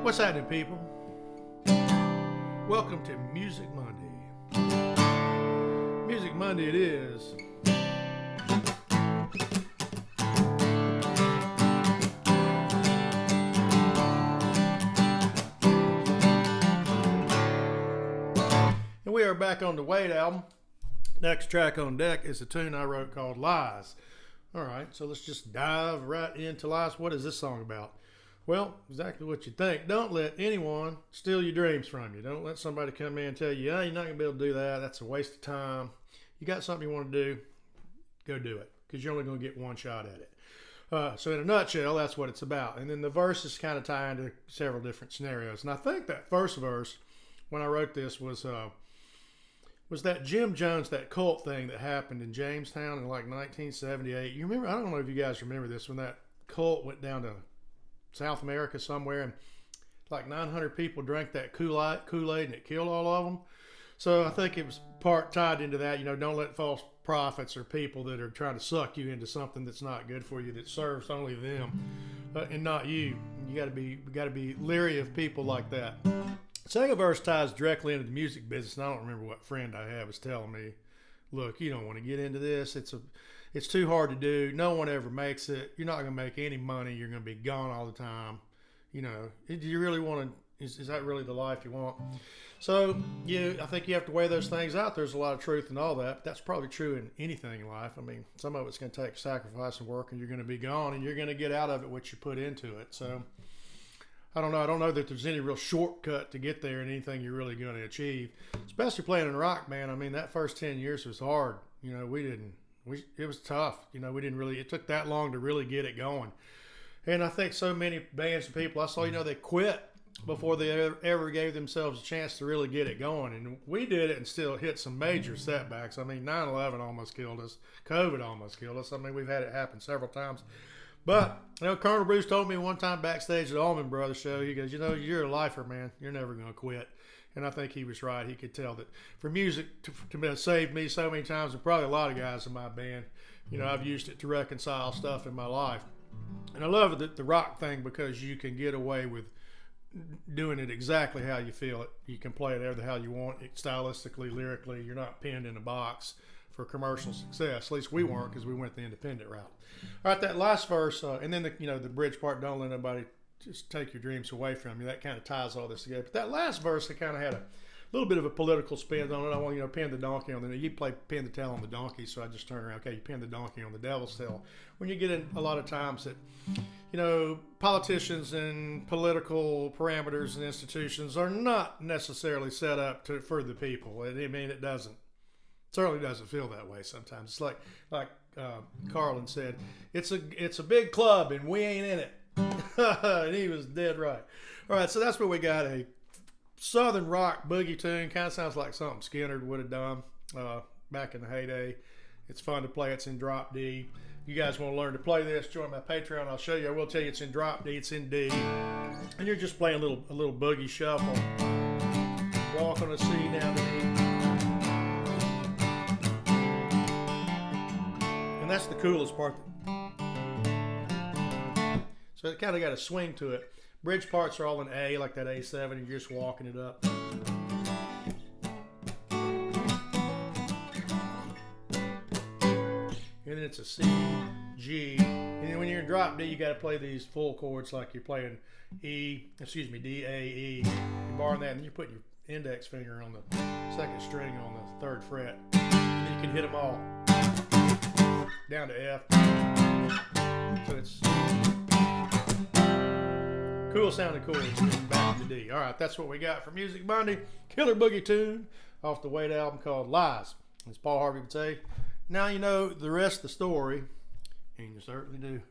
What's happening, people? Welcome to Music Monday. Music Monday it is. And we are back on the Wade album. Next track on deck is a tune I wrote called Lies. Alright, so let's just dive right into Lies. What is this song about? Well, exactly what you think. Don't let anyone steal your dreams from you. Don't let somebody come in and tell you, oh, you're not going to be able to do that. That's a waste of time. You got something you want to do, go do it. Because you're only going to get one shot at it. So in a nutshell, that's what it's about. And then the verses kind of tie into several different scenarios. And I think that first verse, when I wrote this, was that Jim Jones, that cult thing that happened in Jamestown in like 1978. You remember? I don't know if you guys remember this, when that cult went down to South America somewhere, and like 900 people drank that Kool-Aid and it killed all of them. So I think it was part tied into that. You know, don't let false prophets or people that are trying to suck you into something that's not good for you, that serves only them and not you. You got to be leery of people like that. Second verse ties directly into the music business, and I don't remember what friend I have was telling me, look, you don't want to get into this. It's too hard to do. No one ever makes it. You're not going to make any money. You're going to be gone all the time. You know, do you really want to, is that really the life you want? So, I think you have to weigh those things out. There's a lot of truth in all that. But that's probably true in anything in life. I mean, some of it's going to take sacrifice and work, and you're going to be gone, and you're going to get out of it what you put into it. So, I don't know. I don't know that there's any real shortcut to get there and anything you're really going to achieve. Especially playing in a rock band. I mean, that first 10 years was hard. You know, it was tough. You know, it took that long to really get it going. And I think so many bands and people I saw, they quit before they ever gave themselves a chance to really get it going. And we did it and still hit some major setbacks. I mean, 9/11 almost killed us. COVID almost killed us. I mean, we've had it happen several times. But, Colonel Bruce told me one time backstage at the Allman Brothers show, he goes, you're a lifer, man. You're never going to quit. And I think he was right. He could tell that for music to save me so many times, and probably a lot of guys in my band, I've used it to reconcile stuff in my life. And I love the rock thing because you can get away with doing it exactly how you feel it. You can play it how you want it, stylistically, lyrically. You're not pinned in a box for commercial success. At least we weren't, because we went the independent route. All right, that last verse, and then the bridge part, don't let nobody just take your dreams away from you. That kind of ties all this together. But that last verse, it kind of had a little bit of a political spin on it. I want pin the donkey on the, you play pin the tail on the donkey, so I just turn around. Okay, you pin the donkey on the devil's tail. When you get in a lot of times that, politicians and political parameters and institutions are not necessarily set up for the people. I mean, it certainly doesn't feel that way sometimes. It's like Carlin said, it's a big club and we ain't in it. And he was dead right. All right, so that's what we got, a Southern rock boogie tune. Kind of sounds like something Skinner would have done back in the heyday. It's fun to play. It's in drop D. You guys want to learn to play this, join my Patreon. I'll show you. I will tell you it's in drop D. It's in D. And you're just playing a little boogie shuffle. Walk on a C down to D. And that's the coolest part. So it kind of got a swing to it. Bridge parts are all in A, like that A7, and you're just walking it up. And then it's a C, G. And then when you're in drop D, you got to play these full chords like you're playing D, A, E. You're barring that, and then you're putting your index finger on the second string on the third fret. And then you can hit them all down to F. So it's cool sounding chords back to D. All right, that's what we got for Music Monday. Killer boogie tune off the Wade album called Lies. As Paul Harvey would say, now you know the rest of the story, and you certainly do.